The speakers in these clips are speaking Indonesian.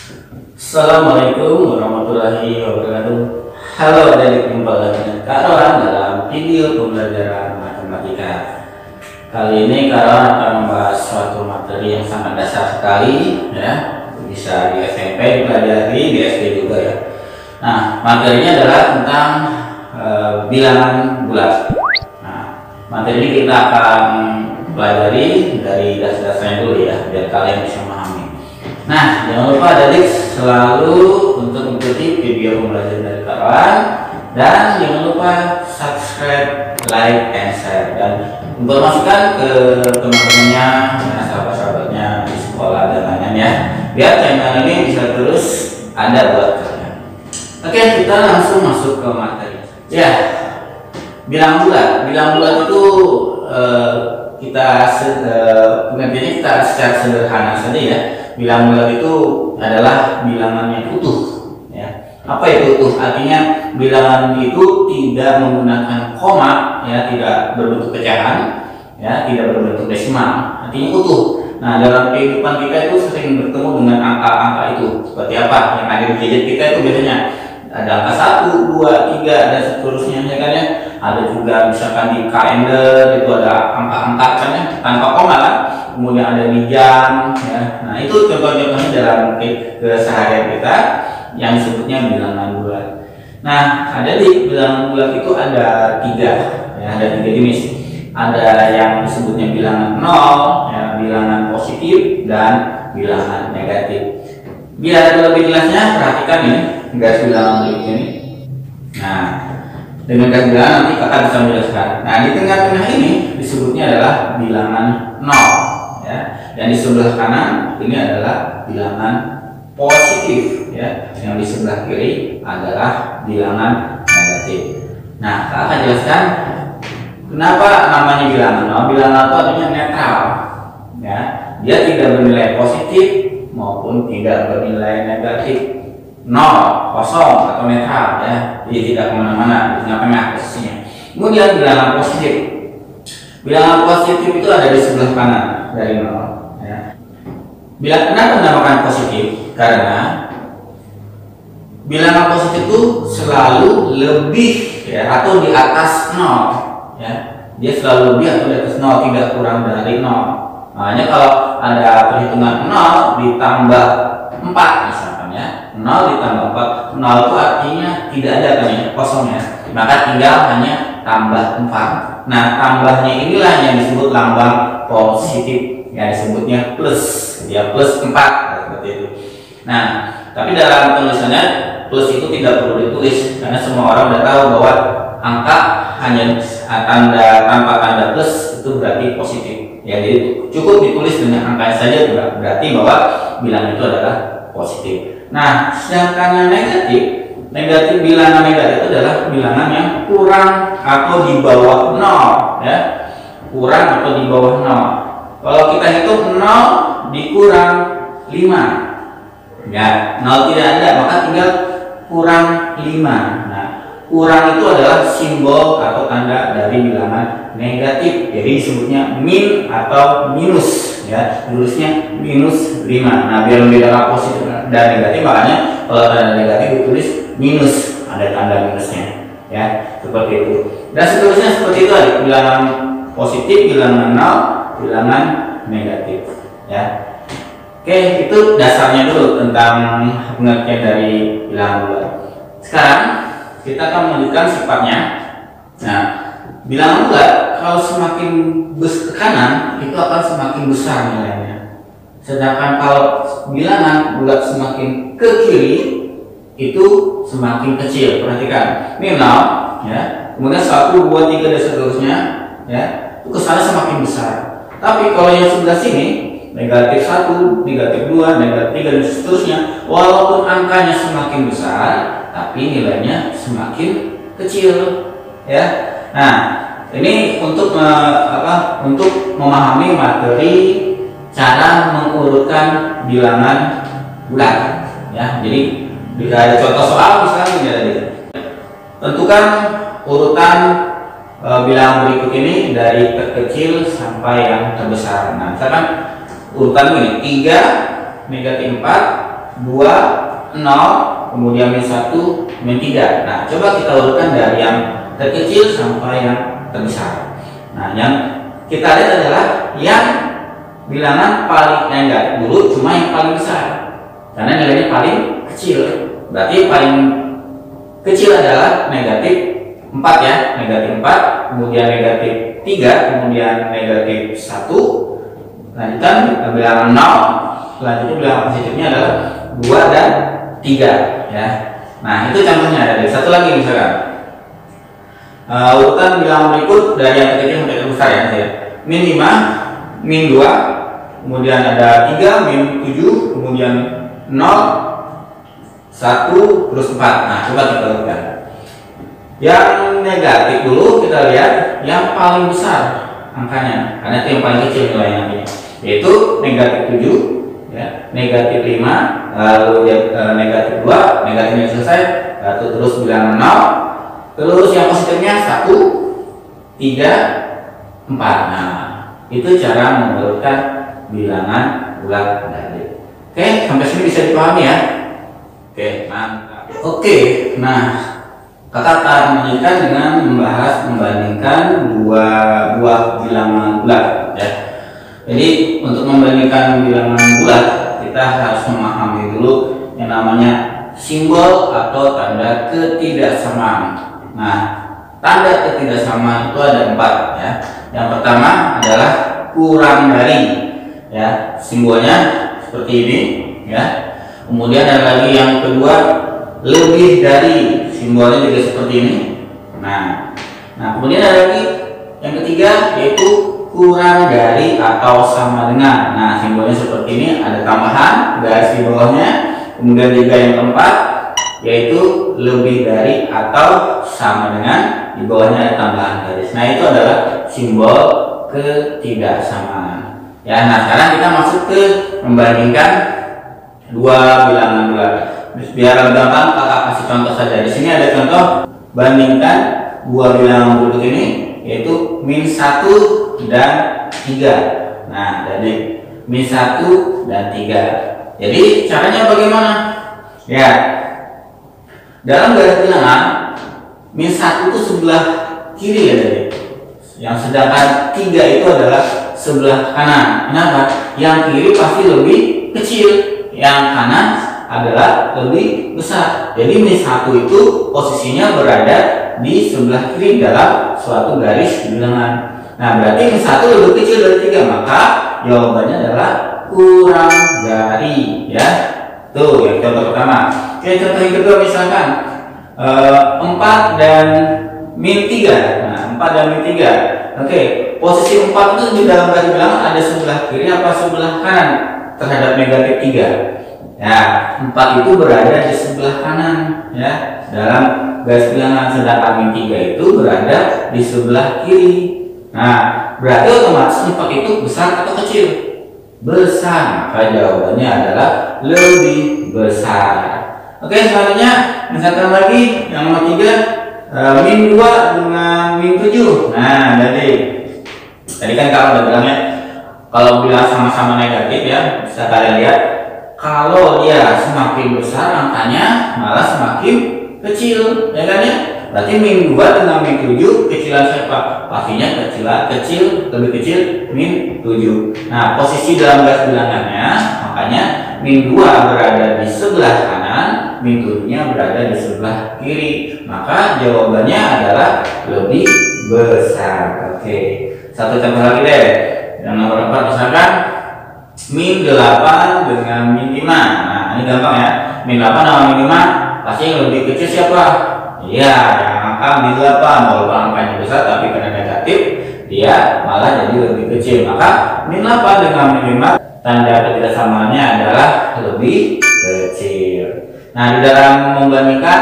Assalamualaikum warahmatullahi wabarakatuh. Halo adik, jumpa lagi dengan Kak dalam video pembelajaran matematika. Kali ini Kak akan membahas suatu materi yang sangat dasar sekali, ya. Bisa di SMP dipelajari, di SD juga ya. Nah, materinya adalah tentang bilangan bulat. Nah, materi ini kita akan pelajari dari dasar-dasarnya dulu ya, biar kalian bisa memahami. Nah, jangan lupa adik selalu untuk mengikuti video pembelajaran dari Kak dan jangan lupa subscribe, like, and share, dan informasikan ke teman-temannya, sahabat-sahabatnya di sekolah dan lainnya ya, biar channel ini bisa terus ada buat kalian. Oke, kita langsung masuk ke materi. Ya, bilangan bulat itu pengertiannya kita secara sederhana saja ya. Bilangan bulat itu adalah bilangan yang utuh ya. Apa itu utuh? Artinya bilangan itu tidak menggunakan koma ya, tidak berbentuk pecahan ya, tidak berbentuk desimal, artinya utuh. Nah, dalam kehidupan kita itu sering bertemu dengan angka-angka itu. Seperti apa yang ada di gadget kita itu biasanya ada angka 1, 2, 3 dan seterusnya ya kan ya. Ada juga misalkan di kalender itu ada angka-angka kan ya, tanpa koma lah. Kemudian ada di jam ya. Nah, itu contoh-contohnya dalam keseharian kita yang disebutnya bilangan bulat. Nah, ada di bilangan bulat itu ada tiga ya, ada tiga jenis. Ada yang disebutnya bilangan nol ya, bilangan positif dan bilangan negatif. Biar lebih jelasnya perhatikan ini garis bilangan berikut ini. Nah, dengan garis bilangan nanti kakak bisa menjelaskan. Nah, di tengah-tengah ini disebutnya adalah bilangan nol ya. Dan di sebelah kanan ini adalah bilangan positif ya. Yang di sebelah kiri adalah bilangan negatif. Nah, kakak akan jelaskan kenapa namanya bilangan nol. Bilangan itu artinya netral ya. Dia tidak bernilai positif maupun tidak bernilai negatif. Nol, kosong atau netral ya, jadi tidak kemana-mana, di tengah-tengah posisinya. Kemudian bilangan positif. Bilangan positif itu ada di sebelah kanan dari nol ya. Kenapa dinamakan positif? Karena bilangan positif itu selalu lebih ya, atau di atas nol ya. Dia selalu lebih atau di atas nol, tidak kurang dari nol. Makanya kalau ada perhitungan 0 ditambah 4 misalkan ya, 0 ditambah 4, 0 itu artinya tidak ada kan ya, kosongnya, maka tinggal hanya tambah 4. Nah, tambahnya inilah yang disebut lambang positif, yang disebutnya plus ya, plus 4 seperti itu. Nah, tapi dalam tulisannya plus itu tidak perlu ditulis karena semua orang sudah tahu bahwa angka hanya tanpa tanda plus itu berarti positif. Ya, jadi cukup ditulis dengan angka saja berarti bahwa bilangan itu adalah positif. Nah, sedangkan yang bilangan negatif itu adalah bilangan yang kurang atau di bawah 0 ya. Kurang atau di bawah 0. Kalau kita hitung 0 dikurang 5. Ya, 0 tidak ada, maka tinggal kurang 5. Nah, kurang itu adalah simbol atau tanda dari bilangan negatif, jadi disebutnya min atau minus ya, tulisnya minus 5. Nah, biar membedakan positif dan negatif, makanya kalau tanda negatif ditulis minus, ada tanda minusnya ya, seperti itu. Dan seterusnya seperti itu, ada bilangan positif, bilangan nol, bilangan negatif ya. Oke, itu dasarnya dulu tentang pengertian dari bilangan bulat. Sekarang kita akan melanjutkan sifatnya. Nah, bilangan bulat kalau semakin ke kanan itu akan semakin besar nilainya. Sedangkan kalau bilangan bulat semakin ke kiri itu semakin kecil. Perhatikan, ini 0 ya. Kemudian 1, 2, 3 dan seterusnya ya. Itu kesana semakin besar. Tapi kalau yang sebelah sini negatif 1, negatif 2, negatif 3 dan seterusnya, walaupun angkanya semakin besar tapi nilainya semakin kecil ya. Nah, ini untuk untuk memahami materi cara mengurutkan bilangan bulat ya. Jadi bila ada contoh soal misalnya jadi tentukan urutan bilangan berikut ini dari terkecil sampai yang terbesar. Nah, misalkan urutan ini 3, negatif 4, 2, 0, kemudian min 1, min 3. Nah, coba kita urutkan dari yang terkecil sampai yang terbesar. Nah, yang kita lihat adalah yang bilangan paling negatif dulu, cuma yang paling besar karena nilainya paling kecil. Berarti paling kecil adalah negatif 4 ya, negatif 4, kemudian negatif 3, kemudian negatif 1, lanjutan bilangan 0, selanjutnya bilangan positifnya adalah 2 dan 3 ya. Nah, itu contohnya. Ada satu lagi misalkan urutan bilangan berikut dari yang terkecil sampai terbesar ya, min 5, min 2, kemudian ada 3, min 7, kemudian 0, 1, terus 4. Nah, coba kita urutkan. Yang negatif dulu kita lihat yang paling besar angkanya, karena itu yang paling kecil nilainya nantinya, yaitu negatif 7 ya, negatif 5, lalu negatif 2, negatifnya selesai, lalu terus bilangan 0, terus yang positifnya 1, 3, 4. Nah, itu cara mengurutkan bilangan bulat dari. Oke, sampai sini bisa dipahami ya. Oke, mantap. Oke, nah kakak akan melanjutkan dengan membandingkan dua buah bilangan bulat ya. Jadi untuk membandingkan bilangan bulat kita harus memahami dulu yang namanya simbol atau tanda ketidaksamaan. Nah, tanda ketidaksamaan itu ada 4 ya. Yang pertama adalah kurang dari ya, simbolnya seperti ini ya. Kemudian ada lagi yang kedua, lebih dari, simbolnya juga seperti ini. Nah, kemudian ada lagi yang ketiga yaitu kurang dari atau sama dengan. Nah, simbolnya seperti ini, ada tambahan garis di bawahnya. Kemudian juga yang keempat yaitu lebih dari atau sama dengan, di bawahnya ada tambahan garis. Nah, itu adalah simbol ketidaksamaan. Ya, nah sekarang kita masuk ke membandingkan dua bilangan bulat. Biar gampang, kakak kasih contoh saja. Di sini ada contoh bandingkan dua bilangan berikut ini, yaitu min 1 dan 3. Nah, jadi min 1 dan 3. Jadi caranya bagaimana? Ya, dalam garis bilangan min 1 itu sebelah kiri ya, jadi yang sedangkan 3 itu adalah sebelah kanan. Kenapa? Yang kiri pasti lebih kecil, yang kanan adalah lebih besar. Jadi min 1 itu posisinya berada di sebelah kiri dalam suatu garis bilangan. Nah, berarti min 1 lebih kecil dari 3, maka jawabannya adalah kurang dari ya. Tuh yang contoh pertama. Oke, contoh yang kedua misalkan 4 dan min 3. Nah, 4 dan min 3. Oke, posisi 4 itu di dalam garis bilangan ada sebelah kiri apa sebelah kanan terhadap negatif 3. Ya, 4 itu berada di sebelah kanan ya dalam garis bilangan, sedangkan min 3 itu berada di sebelah kiri. Nah, berarti otomatis 4 itu besar atau kecil? Besar, maka jawabannya adalah lebih besar. Oke, selanjutnya misalkan lagi yang nomor 3, min 2 dengan min 7. Nah, jadi tadi kan kalau udah bilangnya kalau bilang sama-sama negatif ya, bisa kalian lihat kalau dia semakin besar angkanya malah semakin kecil, ya kan ya? Berarti min 2 dengan min 7 kecilan siapa? Pastinya kecil, lebih kecil min 7. Nah, posisi dalam garis bilangannya makanya min 2 berada di sebelah kanan, min 7-nya berada di sebelah kiri. Maka jawabannya adalah lebih besar. Oke. Satu contoh lagi deh. Yang nomor 4 misalkan min 8 dengan min 5. Nah, ini gampang ya. Min 8 sama min 5 pasti yang lebih kecil siapa? Iya, yang angka min 8. Walaupun angkanya besar tapi karena negatif dia malah jadi lebih kecil. Maka min 8 dengan min 5 tanda ketidaksamaannya adalah lebih kecil. Nah, di dalam membandingkan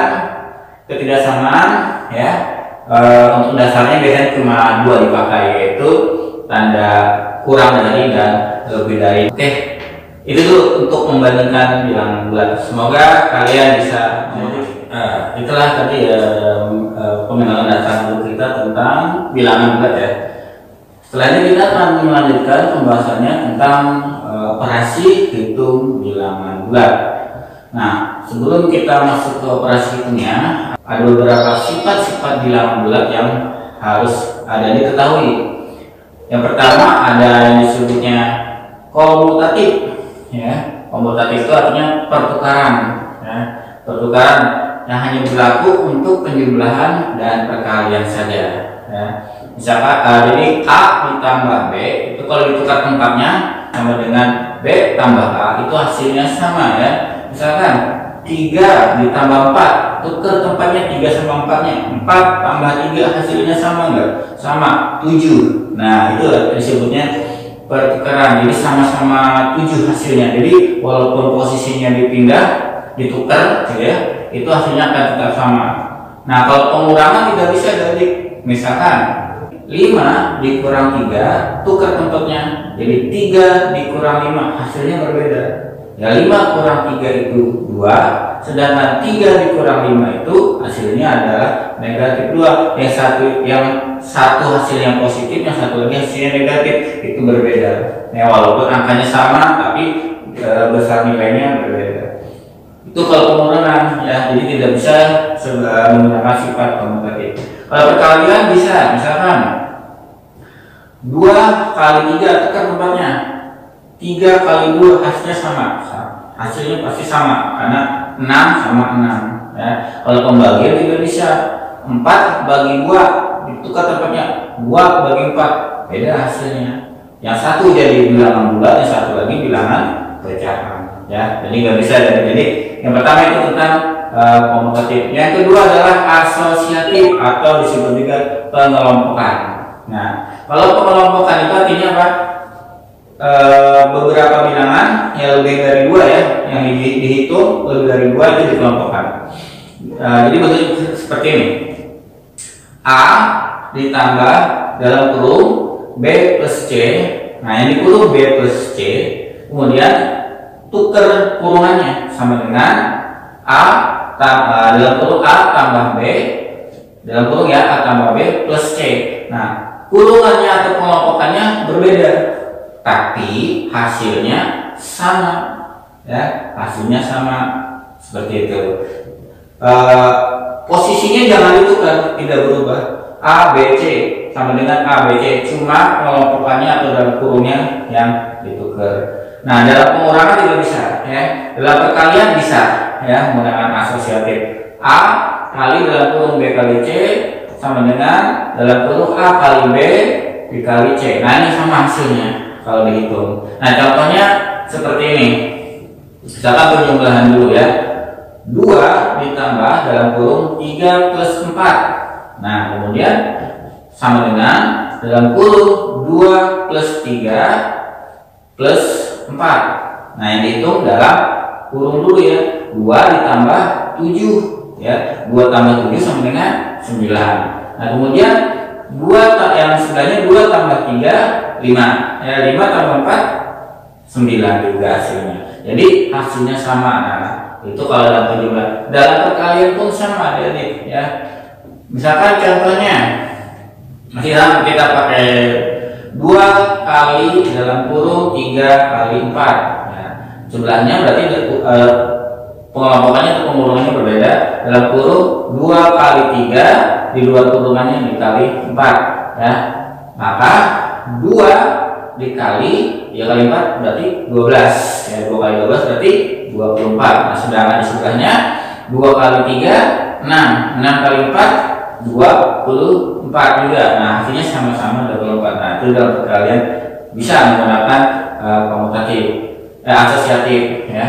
ketidaksamaan ya, untuk dasarnya biasanya cuma 2 dipakai, yaitu tanda kurang dari dan lebih dari. Oke, itu tuh untuk membandingkan bilangan bulat. Semoga kalian bisa itulah tadi pengenalan dasar dulu kita tentang bilangan bulat ya. Setelah ini kita akan melanjutkan pembahasannya tentang operasi hitung bilangan bulat. Nah, sebelum kita masuk ke operasi hitungnya, ada beberapa sifat-sifat bilangan bulat yang harus ada diketahui. Yang pertama ada yang disebutnya komutatif, ya. Komutatif itu artinya pertukaran, ya. Pertukaran yang hanya berlaku untuk penjumlahan dan perkalian saja, ya. Misalkan jadi A ditambah B itu kalau ditukar tempatnya sama dengan B tambah A itu hasilnya sama, ya. Misalkan 3 ditambah 4 tukar tempatnya 3 sama 4 nya 4 tambah 3 hasilnya sama enggak? Sama, 7. Nah itu disebutnya pertukaran, jadi sama-sama 7 hasilnya. Jadi walaupun posisinya dipindah ditukar gitu ya, itu hasilnya akan tetap sama. Nah kalau pengurangan tidak bisa, jadi misalkan 5 dikurang 3 tukar tempatnya, jadi 3 dikurang 5 hasilnya berbeda. Ya 5 kurang 3 itu 2, sedangkan 3 dikurang 5 itu hasilnya adalah negatif 2. Yang satu hasilnya positif, yang satu lagi hasilnya negatif, itu berbeda. Ya walaupun angkanya sama tapi besar nilainya berbeda. Itu kalau pengurangan, ya, jadi tidak bisa menggunakan sifat komutatif. Kalau perkalian bisa, misalkan 2 kali 3 tukar tempatnya, 3 kali 2 hasilnya sama, hasilnya pasti sama karena 6 sama 6, ya. Kalau pembagian juga bisa, 4 bagi 2 ditukar tempatnya, 2 bagi 4 beda hasilnya. Yang satu jadi bilangan bulat, yang satu lagi bilangan pecahan, ya. Jadi nggak bisa. Jadi yang pertama itu tentang komutatif. Yang kedua adalah asosiatif atau disebut juga pengelompokan. Nah kalau pengelompokan itu artinya apa? Beberapa bilangan yang lebih dari 2, ya, yang dihitung lebih dari 2 itu dikelompokkan. Jadi bentuknya seperti ini: A ditambah dalam kurung B plus C. Nah yang dikurung B plus C, kemudian tukar kurungannya sama dengan A dalam kurung A tambah B dalam kurung, ya, A tambah B plus C. Nah kurungannya atau pengelompokannya berbeda, tapi hasilnya sama, ya, hasilnya sama seperti itu. Posisinya jangan ditukar, tidak berubah. A B C sama dengan A B C, cuma pengelompokannya atau dalam kurungnya yang ditukar. Nah dalam pengurangan juga bisa, ya. Dalam perkalian bisa, ya, menggunakan asosiatif. A kali dalam kurung B kali C sama dengan dalam kurung A kali B dikali C. Nah ini sama hasilnya kalau dihitung. Nah contohnya seperti ini. Misalkan penjumlahan dulu, ya. 2 ditambah dalam kurung 3 plus 4. Nah kemudian sama dengan dalam kurung 2 plus 3 plus 4. Nah yang dihitung dalam kurung dulu, ya. 2 ditambah 7, ya. 2 tambah 7 sama dengan 9. Nah kemudian 2 yang sebelahnya 2 tambah 3 5, ya, 5 tambah 4 9 juga hasilnya. Jadi hasilnya sama. Nah itu kalau dalam penjumlahan. Dalam perkalian pun sama, adik-adik, ya. Misalkan contohnya kita pakai 2 kali dalam kurung 3 kali 4, ya. Jumlahnya berarti pengelompokannya atau pengurungannya berbeda. Dalam kurung 2 kali 3 di luar kurungannya dikali 4, ya. Maka 2 dikali 3 kali 4 berarti 12, ya. 2 kali 12 berarti 24. Nah sedangkan di sebelahnya 2 kali 3 6, 6 kali 4 24 juga. Nah hasilnya sama-sama 24. Nah itu dalam perkalian bisa menggunakan komutatif, asosiatif, ya.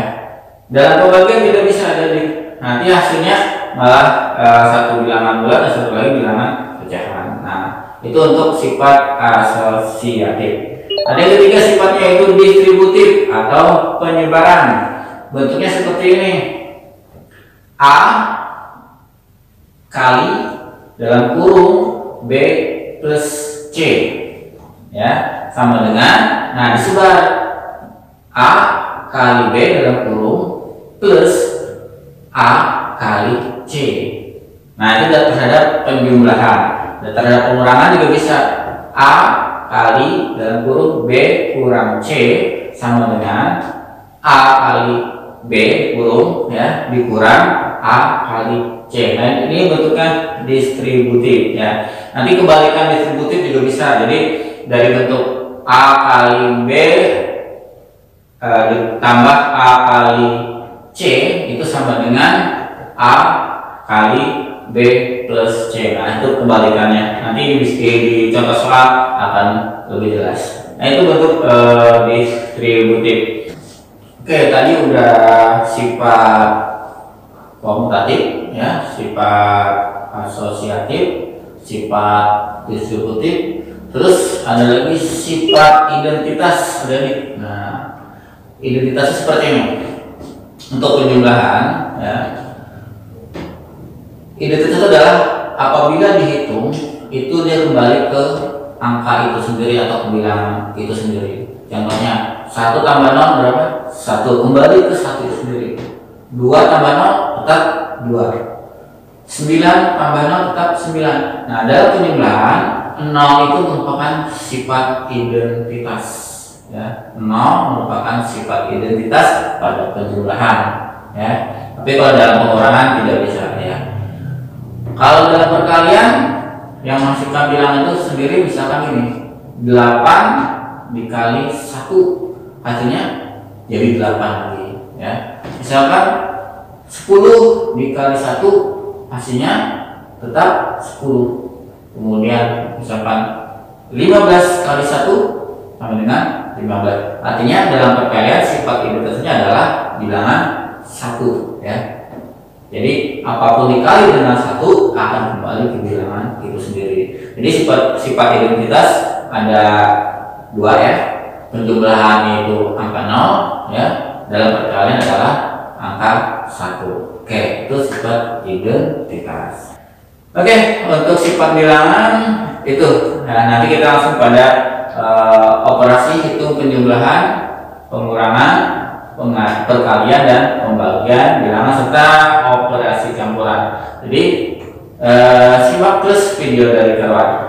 Dalam pembagian tidak bisa, jadi nanti hasilnya malah satu bilangan bulat dan satu lagi bilangan pecahan. Nah itu untuk sifat asosiatif. Ada yang ketiga sifatnya itu distributif atau penyebaran. Bentuknya seperti ini: A kali dalam kurung B plus C, ya, sama dengan, nah disebar A kali B dalam kurung plus A kali C. Nah itu terhadap penjumlahan. Dan terhadap pengurangan juga bisa. A kali dalam kurung B kurang C sama dengan A kali B B kurung ya dikurang A kali C. Nah, ini bentuknya distributif ya. Nanti kebalikan distributif juga bisa. Jadi dari bentuk A kali B ditambah A kali C itu sama dengan A kali B plus C. Nah, itu kebalikannya. Nanti di contoh soal akan lebih jelas. Nah, itu bentuk distributif. Oke, tadi udah sifat komutatif ya, sifat asosiatif, sifat distributif. Terus ada lagi sifat identitas. Ada nih. Nah, identitasnya seperti ini. Untuk penjumlahan ya. Identitas adalah apabila dihitung itu dia kembali ke angka itu sendiri atau kebilangan itu sendiri. Contohnya 1 tambah 0 berapa? 1, kembali ke 1 itu sendiri. 2 tambah 0 tetap 2. 9 tambah 0 tetap 9. Nah, dalam penjumlahan 0 itu merupakan sifat identitas ya. 0 merupakan sifat identitas pada penjumlahan ya. Tapi kalau dalam pengurangan tidak bisa ya. Kalau dalam perkalian yang masukkan bilangan itu sendiri misalkan ini 8 dikali 1 hasilnya jadi 8 lagi ya. Misalkan 10 dikali 1 hasilnya tetap 10. Kemudian misalkan 15 kali 1 sama dengan 15. Artinya dalam perkalian sifat identitasnya adalah bilangan 1 ya. Jadi apapun dikali dengan 1 akan kembali ke bilangan itu sendiri. Jadi sifat identitas ada 2 ya. Penjumlahan itu angka 0 ya. Dalam perkalian adalah angka 1. Oke, itu sifat identitas. Oke, untuk sifat bilangan itu. Nah, nanti kita langsung pada operasi hitung penjumlahan, pengurangan, perkalian dan pembagian bilangan serta operasi campuran. Jadi simak terus video dari Karwan.